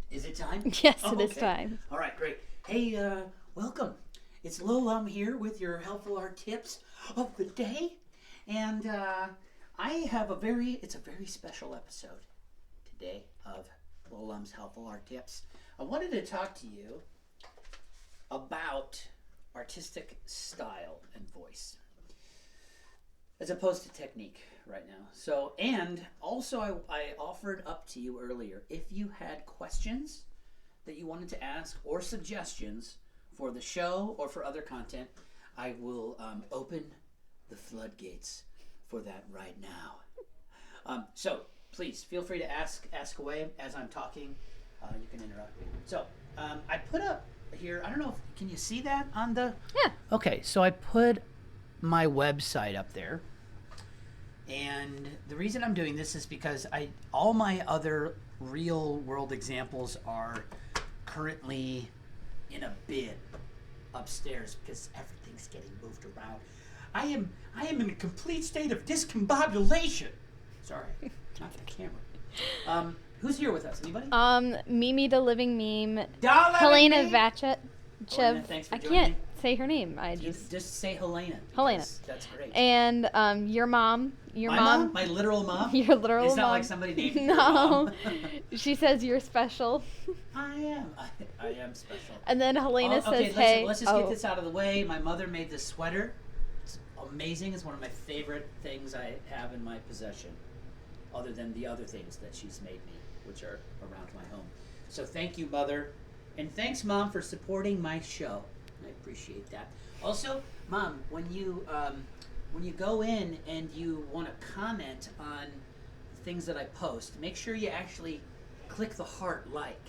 Is it time? Yes, it is time. All right, great. Hey, welcome. It's Lil Lum here with your helpful art tips of the day, and I have it's a very special episode today of Lil Lum's helpful art tips. I wanted to talk to you about artistic style and voice, as opposed to technique right now. So, and also I offered up to you earlier, if you had questions that you wanted to ask or suggestions for the show or for other content, I will open the floodgates for that right now. So please feel free to ask away as I'm talking. You can interrupt me. So I put up here, I don't know if, can you see that on the? Yeah. Okay, so I put my website up there. And the reason I'm doing this is because all my other real world examples are currently in a bin upstairs because everything's getting moved around. I am in a complete state of discombobulation. Sorry, not the camera. Who's here with us? Anybody? Mimi the Living Meme. Helena Vachet. Helena, thanks for I joining can't me. say her name. Just say Helena. Helena. That's great. And your mom. My mom? My literal mom? Your literal mom. It's not like somebody named your No. mom. She says you're special. I am. I am special. And then Helena says, okay, hey. Let's just get this out of the way. My mother made this sweater. It's amazing. It's one of my favorite things I have in my possession, other than the other things that she's made me, which are around my home. So thank you, Mother. And thanks, Mom, for supporting my show. I appreciate that. Also, Mom, when you go in and you want to comment on things that I post, make sure you actually click the heart like.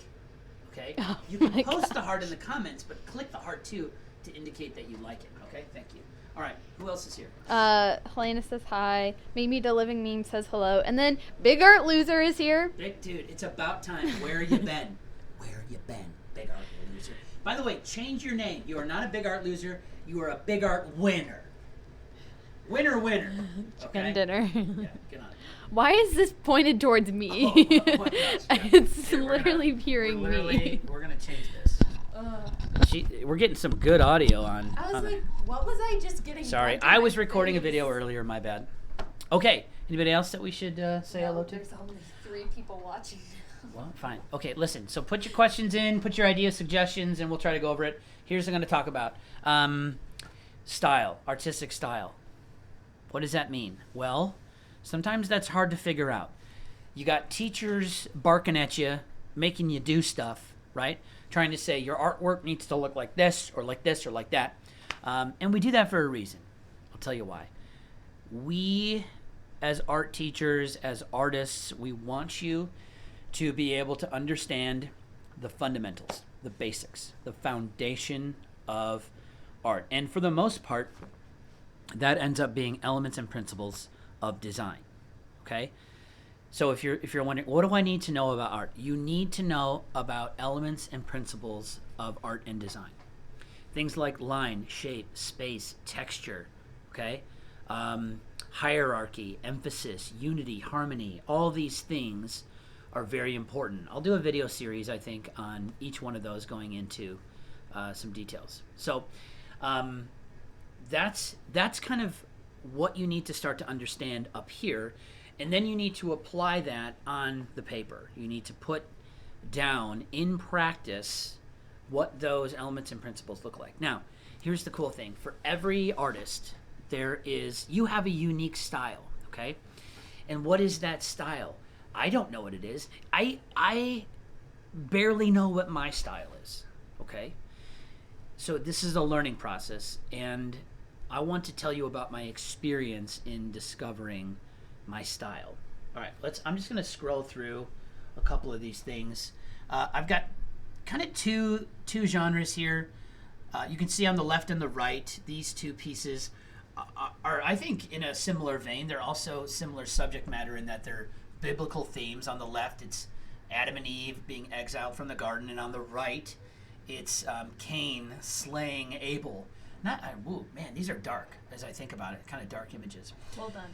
Okay? Oh, You can post the heart in the comments, but click the heart too to indicate that you like it. Okay? Thank you. All right. Who else is here? Helena says hi. Mimi the Living Meme says hello. And then Big Art Loser is here. Big dude, it's about time. Where you been? Where you been, Big Art Loser? By the way, change your name. You are not a Big Art Loser. You are a Big Art Winner. Winner. Okay? Chicken dinner. Yeah, get on it. Why is this pointed towards me? Oh my gosh, yeah. It's Here, literally peering me. We're going to change this. We're getting some good audio on. I was like, what was I just getting? Sorry, I was recording a video earlier. My bad. Okay. Anybody else that we should say hello to? There's only 3 people watching. Well, fine. Okay, listen. So put your questions in, put your ideas, suggestions, and we'll try to go over it. Here's what I'm going to talk about. Style, artistic style. What does that mean? Well, sometimes that's hard to figure out. You got teachers barking at you, making you do stuff, right? Trying to say your artwork needs to look like this or like this or like that. And we do that for a reason. I'll tell you why. We, as art teachers, as artists, we want you to be able to understand the fundamentals, the basics, the foundation of art. And for the most part, that ends up being elements and principles of design. Okay? So if you're wondering, what do I need to know about art? You need to know about elements and principles of art and design. Things like line, shape, space, texture, okay? Hierarchy, emphasis, unity, harmony, all these things are very important. I'll do a video series, I think, on each one of those going into some details. So that's kind of what you need to start to understand up here. And then you need to apply that on the paper. You need to put down in practice what those elements and principles look like. Now, here's the cool thing. For every artist, you have a unique style, okay? And what is that style? I don't know what it is. I barely know what my style is, okay? So this is a learning process, and I want to tell you about my experience in discovering my style. All right, I'm just going to scroll through a couple of these things. I've got kind of two genres here. You can see on the left and the right, these two pieces are, I think, in a similar vein. They're also similar subject matter in that they're biblical themes. On the left, it's Adam and Eve being exiled from the garden, and on the right, it's Cain slaying Abel. Man, these are dark as I think about it. Kind of dark images. Well done.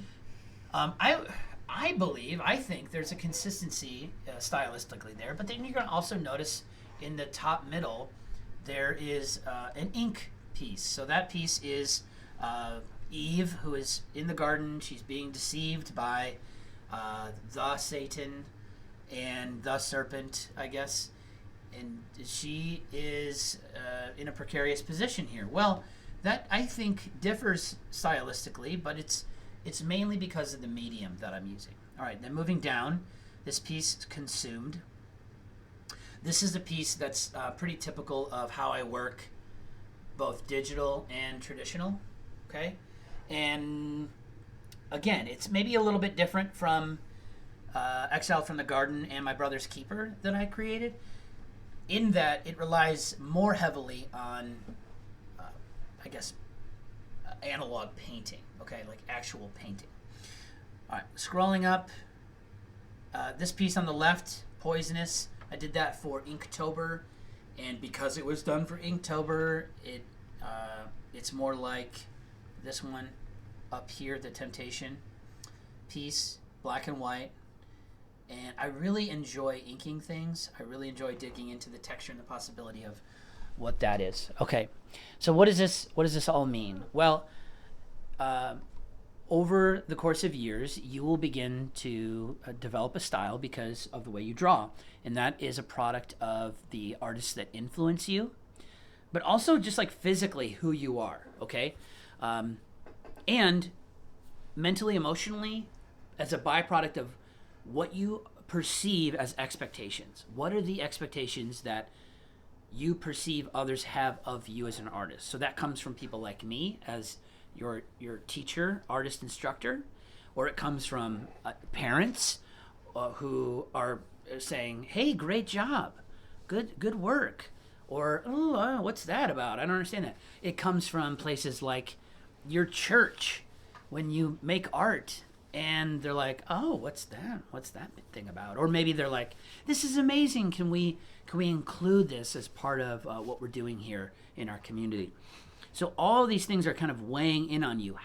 I think there's a consistency stylistically there, but then you're going to also notice in the top middle there is an ink piece. So that piece is Eve, who is in the garden. She's being deceived by the Satan and the serpent, I guess. And she is in a precarious position here. Well, that I think differs stylistically, but it's mainly because of the medium that I'm using. All right, then moving down, this piece is consumed. This is a piece that's pretty typical of how I work, both digital and traditional. Okay, and again, it's maybe a little bit different from Exiled from the Garden and My Brother's Keeper that I created, in that it relies more heavily on, I guess, analog painting, okay, like actual painting. All right, scrolling up, this piece on the left, Poisonous, I did that for Inktober, and because it was done for Inktober, it's more like this one up here, the Temptation piece, black and white. And I really enjoy inking things. I really enjoy digging into the texture and the possibility of what that is. Okay, so what does this all mean? Well, over the course of years, you will begin to develop a style because of the way you draw, and that is a product of the artists that influence you, but also just like physically who you are. Okay, and mentally, emotionally, as a byproduct of what you perceive as expectations. What are the expectations that you perceive others have of you as an artist? So that comes from people like me as your teacher, artist, instructor, or it comes from parents who are saying, "Hey, great job, good work," or "Oh, what's that about? I don't understand that." It comes from places like your church when you make art. And they're like, "Oh, what's that? What's that thing about?" Or maybe they're like, "This is amazing. Can we include this as part of what we're doing here in our community?" So all these things are kind of weighing in on you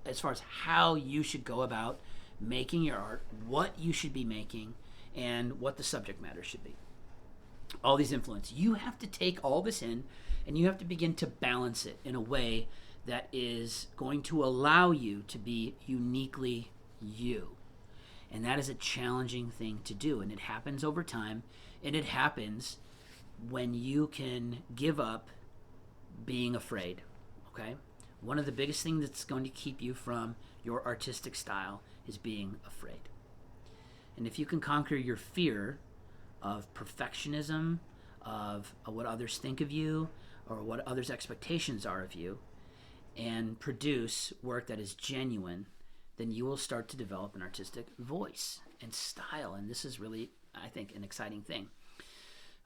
as far as how you should go about making your art, what you should be making, and what the subject matter should be. All these influences. You have to take all this in, and you have to begin to balance it in a way that is going to allow you to be uniquely you. And that is a challenging thing to do, and it happens over time, and it happens when you can give up being afraid. Okay, one of the biggest things that's going to keep you from your artistic style is being afraid. And if you can conquer your fear of perfectionism, of what others think of you, or what others' expectations are of you, and produce work that is genuine, then you will start to develop an artistic voice and style. And this is really, I think, an exciting thing.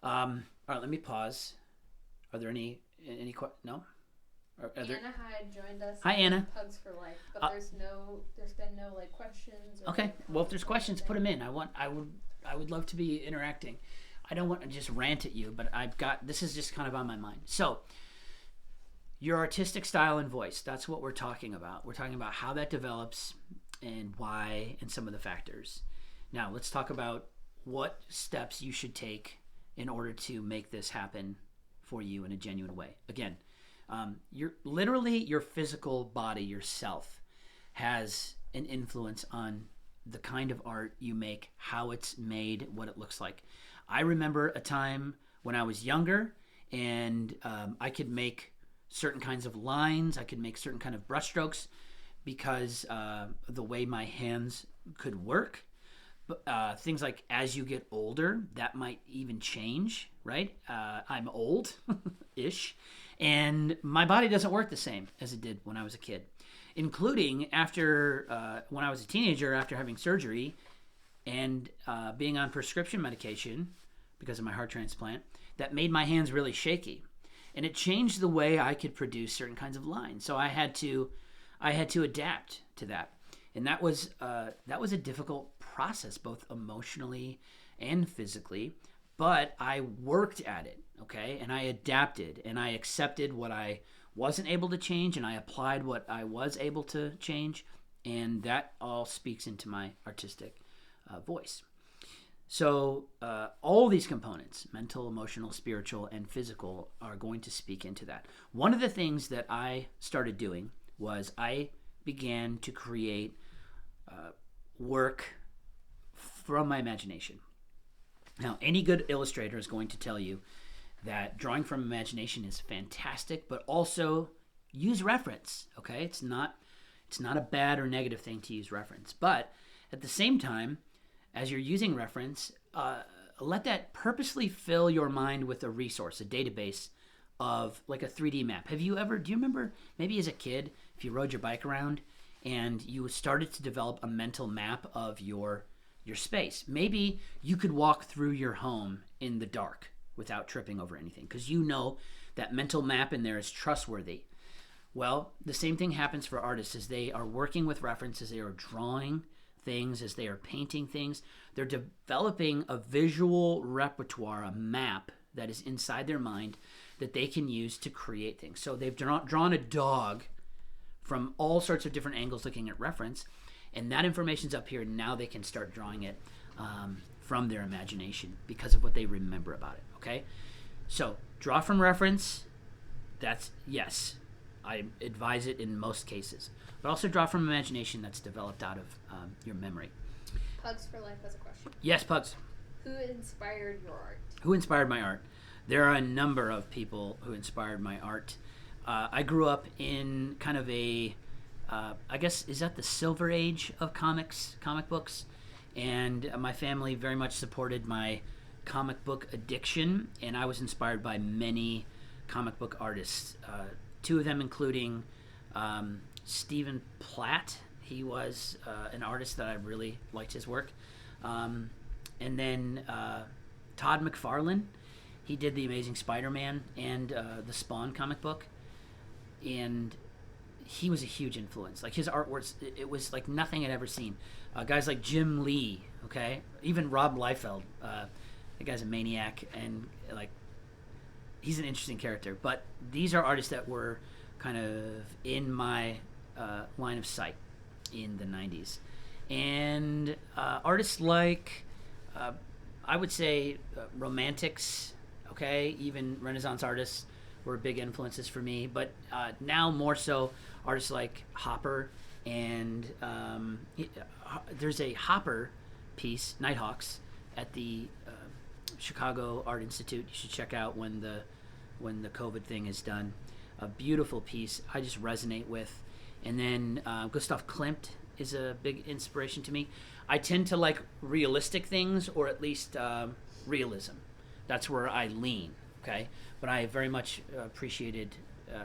All right, let me pause. Are there any no? Anna had joined us. Hi, Anna. Hugs for life, but there's been no like questions. Or Okay, well, if there's questions, put them in. I would love to be interacting. I don't want to just rant at you, but this is just kind of on my mind. So, your artistic style and voice, that's what we're talking about. We're talking about how that develops and why and some of the factors. Now, let's talk about what steps you should take in order to make this happen for you in a genuine way. Again, your physical body, yourself, has an influence on the kind of art you make, how it's made, what it looks like. I remember a time when I was younger, and I could make certain kinds of lines, I could make certain kind of brushstrokes because the way my hands could work. But things like as you get older, that might even change, right? I'm old-ish, and my body doesn't work the same as it did when I was a kid, including after when I was a teenager, after having surgery and being on prescription medication because of my heart transplant, that made my hands really shaky. And it changed the way I could produce certain kinds of lines. So I had to adapt to that. And that was a difficult process, both emotionally and physically. But I worked at it, okay? And I adapted, and I accepted what I wasn't able to change, and I applied what I was able to change. And that all speaks into my artistic voice. So all these components, mental, emotional, spiritual, and physical, are going to speak into that. One of the things that I started doing was I began to create work from my imagination. Now, any good illustrator is going to tell you that drawing from imagination is fantastic, but also use reference, okay? It's not a bad or negative thing to use reference. But at the same time, as you're using reference, let that purposely fill your mind with a resource, a database of like a 3D map. Do you remember maybe as a kid, if you rode your bike around and you started to develop a mental map of your space? Maybe you could walk through your home in the dark without tripping over anything because you know that mental map in there is trustworthy. Well, the same thing happens for artists as they are working with references, they are drawing things, as they are painting things. They're developing a visual repertoire, a map that is inside their mind that they can use to create things. So they've drawn a dog from all sorts of different angles looking at reference, and that information's up here, and now they can start drawing it from their imagination because of what they remember about it, okay? So draw from reference, that's yes. I advise it in most cases. But also draw from imagination that's developed out of your memory. Pugs for Life has a question. Yes, Pugs. Who inspired your art? Who inspired my art? There are a number of people who inspired my art. I grew up in kind of a, I guess, is that the silver age of comic books? And my family very much supported my comic book addiction, and I was inspired by many comic book artists. Two of them including Stephen Platt. He was an artist that I really liked his work. And then Todd McFarlane. He did The Amazing Spider-Man and the Spawn comic book. And he was a huge influence. Like his artwork, it was like nothing I'd ever seen. Guys like Jim Lee, okay? Even Rob Liefeld. That guy's a maniac, and like he's an interesting character. But these are artists that were kind of in my line of sight in the 90s. And artists like, I would say, romantics, okay? Even Renaissance artists were big influences for me. But now more so, artists like Hopper, and there's a Hopper piece, Nighthawks, at the Chicago Art Institute. You should check out when the COVID thing is done. A beautiful piece I just resonate with. And then Gustav Klimt is a big inspiration to me. I tend to like realistic things, or at least realism. That's where I lean, okay? But I very much appreciated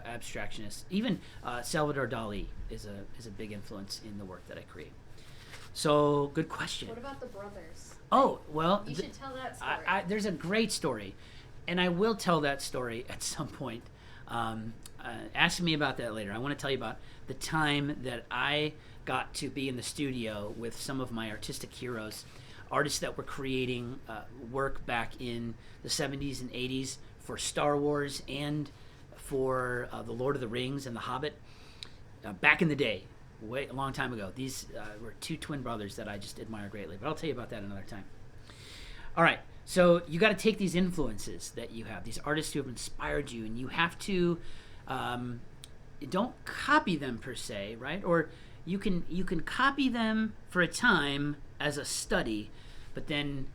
abstractionists. Even Salvador Dali is a big influence in the work that I create. So, good question. What about the brothers? Oh, well, You should tell that story. there's a great story, and I will tell that story at some point. Ask me about that later. I want to tell you about the time that I got to be in the studio with some of my artistic heroes, artists that were creating work back in the 70s and 80s for Star Wars and for The Lord of the Rings and The Hobbit. Back in the day, a long time ago. These were two twin brothers that I just admire greatly, but I'll tell you about that another time. All right, so you got to take these influences that you have, these artists who have inspired you, and you have to don't copy them per se, right? Or you can copy them for a time as a study, but then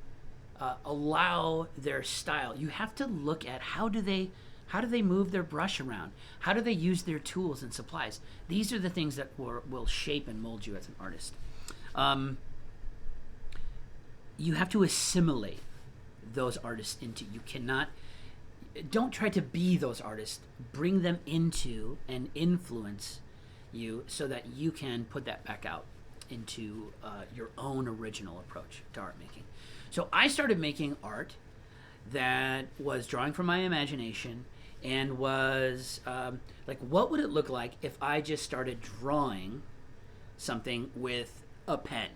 allow their style. You have to look at how do they move their brush around? How do they use their tools and supplies? These are the things that will shape and mold you as an artist. You have to assimilate those artists into. You cannot. Don't try to be those artists. Bring them into and influence you so that you can put that back out into your own original approach to art making. So I started making art that was drawing from my imagination and was like, what would it look like if I just started drawing something with a pen?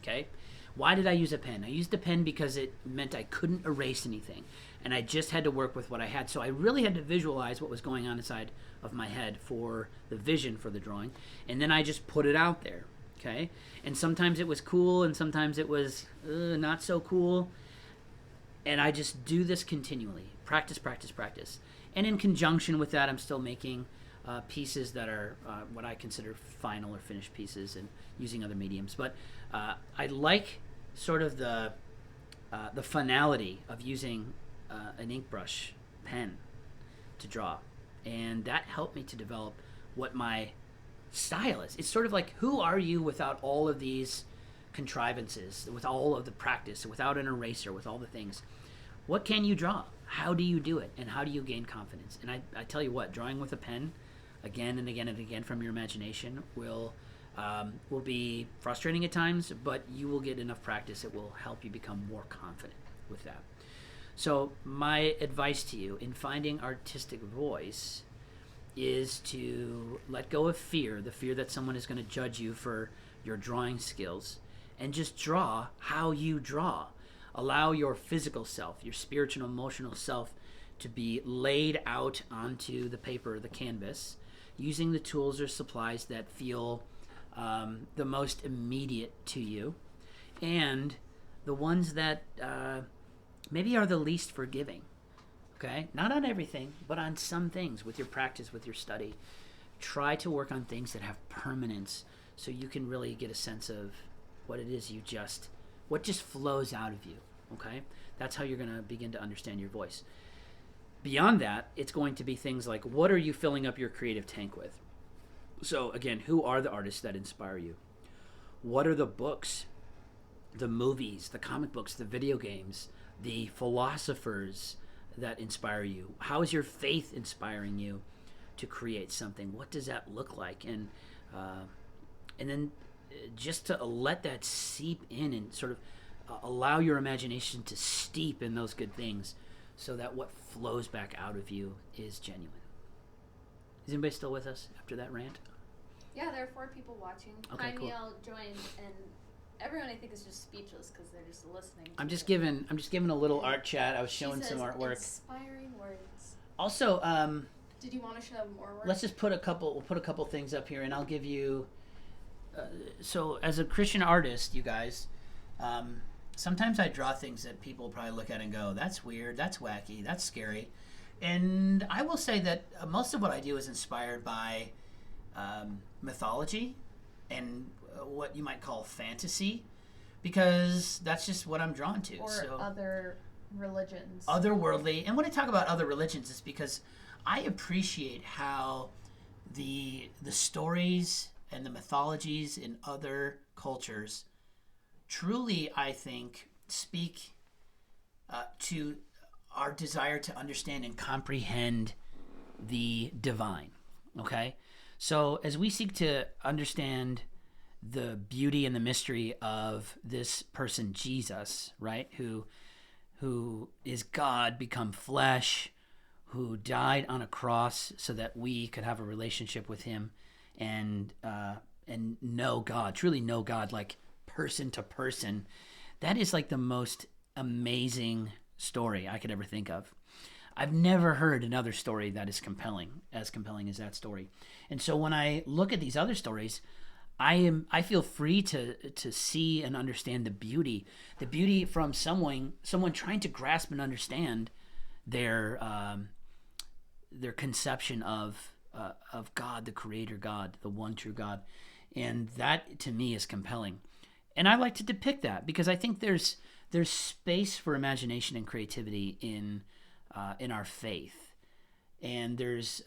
Okay? Why did I use a pen? I used a pen because it meant I couldn't erase anything, and I just had to work with what I had. So I really had to visualize what was going on inside of my head for the vision for the drawing, and then I just put it out there. Okay, and sometimes it was cool, and sometimes it was not so cool. And I just do this continually, practice, practice, practice. And in conjunction with that, I'm still making pieces that are what I consider final or finished pieces, and using other mediums. But I like sort of the finality of using an ink brush pen to draw, and that helped me to develop what my style is. It's sort of like, who are you without all of these contrivances, with all of the practice, without an eraser, with all the things? What can you draw? How do you do it? And how do you gain confidence? And I tell you what, drawing with a pen again and again and again from your imagination will be frustrating at times, but you will get enough practice. It will help you become more confident with that. So my advice to you in finding artistic voice is to let go of fear, the fear that someone is going to judge you for your drawing skills, and just draw how you draw. Allow your physical self, your spiritual and emotional self, to be laid out onto the paper or the canvas, using the tools or supplies that feel the most immediate to you, and the ones that maybe are the least forgiving. Okay? Not on everything, but on some things. With your practice, with your study, try to work on things that have permanence, so you can really get a sense of what it is what just flows out of you. Okay? That's how you're going to begin to understand your voice. Beyond that, it's going to be things like, what are you filling up your creative tank with? So again, who are the artists that inspire you? What are the books, the movies, the comic books, the video games, the philosophers that inspire you? How is your faith inspiring you to create something? What does that look like? And then just to let that seep in, and sort of allow your imagination to steep in those good things, so that what flows back out of you is genuine. Is anybody still with us after that rant? Yeah, there are 4 people watching. Okay, cool. Jaimiel joined, and everyone I think is just speechless because they're just listening. I'm just giving a little art chat. I was showing some artwork. Inspiring words. Also, did you want to show more words? let's just put a couple things up here, and I'll give you. So, as a Christian artist, you guys, sometimes I draw things that people probably look at and go, "That's weird. That's wacky. That's scary." And I will say that most of what I do is inspired by mythology and what you might call fantasy, because that's just what I'm drawn to. Or other religions. Otherworldly. And when I talk about other religions, it's because I appreciate how the stories and the mythologies in other cultures truly, I think, speak to our desire to understand and comprehend the divine. Okay? So as we seek to understand the beauty and the mystery of this person, Jesus, right, who is God become flesh, who died on a cross so that we could have a relationship with him and know God, truly know God, like person to person. That is like the most amazing story I could ever think of. I've never heard another story that is as compelling as that story. And so when I look at these other stories, I feel free to see and understand the beauty from someone trying to grasp and understand their conception of God, the Creator God, the one true God, and that to me is compelling. And I like to depict that because I think there's space for imagination and creativity in our faith, and there's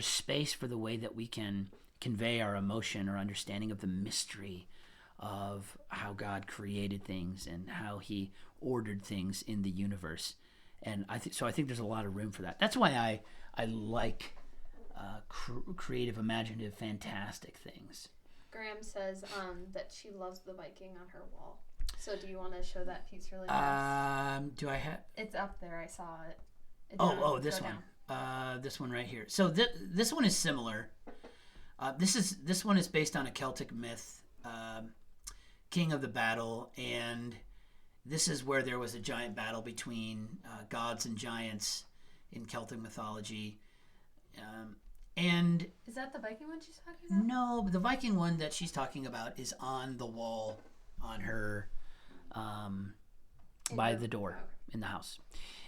space for the way that we can convey our emotion or understanding of the mystery of how God created things and how he ordered things in the universe. And I think there's a lot of room for that. That's why I like creative, imaginative, fantastic things. Graham says that she loves the Viking on her wall. So do you want to show that piece really fast? Do I have? It's up there. I saw it. This one. This one right here. So this one is similar. This one is based on a Celtic myth, King of the Battle, and this is where there was a giant battle between gods and giants in Celtic mythology. And Is that the Viking one she's talking about? no, the Viking one that she's talking about is on the wall on her by the door in the house.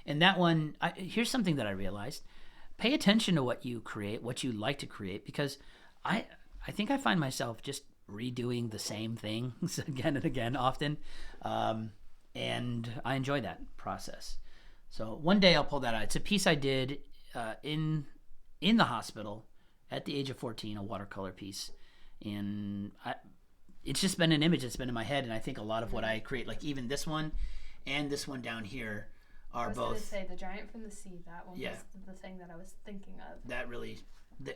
And that one, here's something that I realized. Pay attention to what you create, what you like to create, because I think I find myself just redoing the same things again and again often. And I enjoy that process. So one day I'll pull that out. It's a piece I did in the hospital at the age of 14, a watercolor piece. And it's just been an image that's been in my head. And I think a lot of what I create, like even this one and this one down here, are both. I was going to say the giant from the sea. That one was the thing that I was thinking of. That really,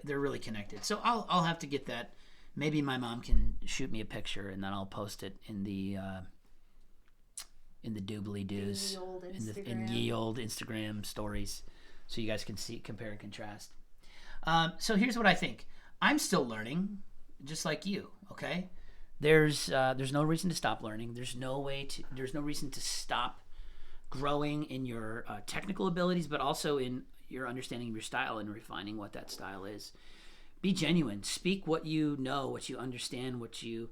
they're really connected. So I'll have to get that. Maybe my mom can shoot me a picture and then I'll post it in the doobly doos, in ye old Instagram stories, so you guys can see, compare and contrast. So here's what I think. I'm still learning, just like you. Okay, there's no reason to stop learning. There's no reason to stop growing in your technical abilities, but also in your understanding of your style and refining what that style is. Be genuine. Speak what you know, what you understand, what you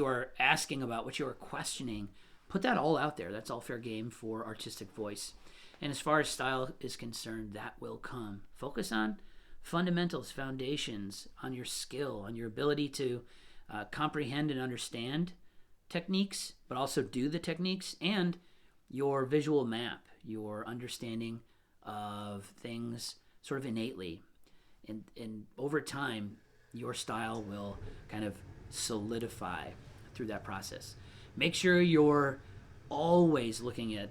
are asking about, what you are questioning. Put that all out there. That's all fair game for artistic voice. And as far as style is concerned, that will come. Focus on fundamentals, foundations, on your skill, on your ability to comprehend and understand techniques, but also do the techniques, and your visual map, your understanding of things sort of innately. And over time, your style will kind of solidify through that process. Make sure you're always looking at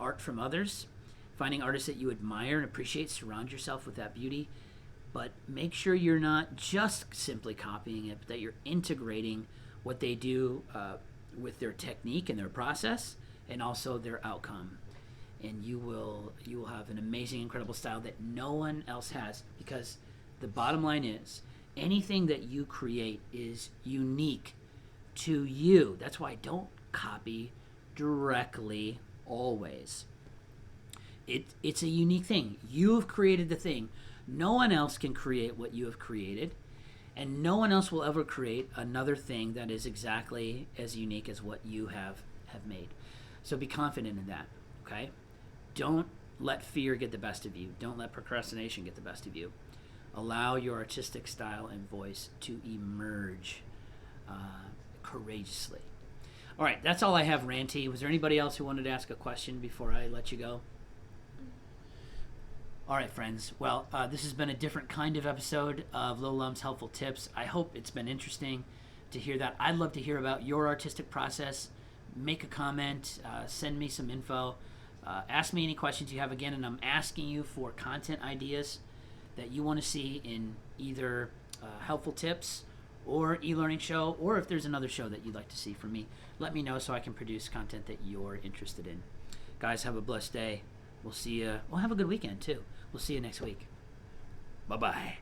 art from others, finding artists that you admire and appreciate, surround yourself with that beauty, but make sure you're not just simply copying it, but that you're integrating what they do with their technique and their process, and also their outcome. And you will have an amazing, incredible style that no one else has, because the bottom line is anything that you create is unique to you. That's why don't copy directly always. It's a unique thing. You've created the thing. No one else can create what you have created, and no one else will ever create another thing that is exactly as unique as what you have made. So be confident in that, okay? Don't let fear get the best of you. Don't let procrastination get the best of you. Allow your artistic style and voice to emerge courageously. All right, that's all I have, Ranty. Was there anybody else who wanted to ask a question before I let you go? All right, friends. Well, this has been a different kind of episode of Lil Lum's Helpful Tips. I hope it's been interesting to hear that. I'd love to hear about your artistic process. Make a comment. Send me some info. Ask me any questions you have again, and I'm asking you for content ideas that you want to see in either Helpful Tips or e-learning show, or if there's another show that you'd like to see from me, let me know so I can produce content that you're interested in. Guys, have a blessed day. We'll see you. Well, have a good weekend, too. We'll see you next week. Bye-bye.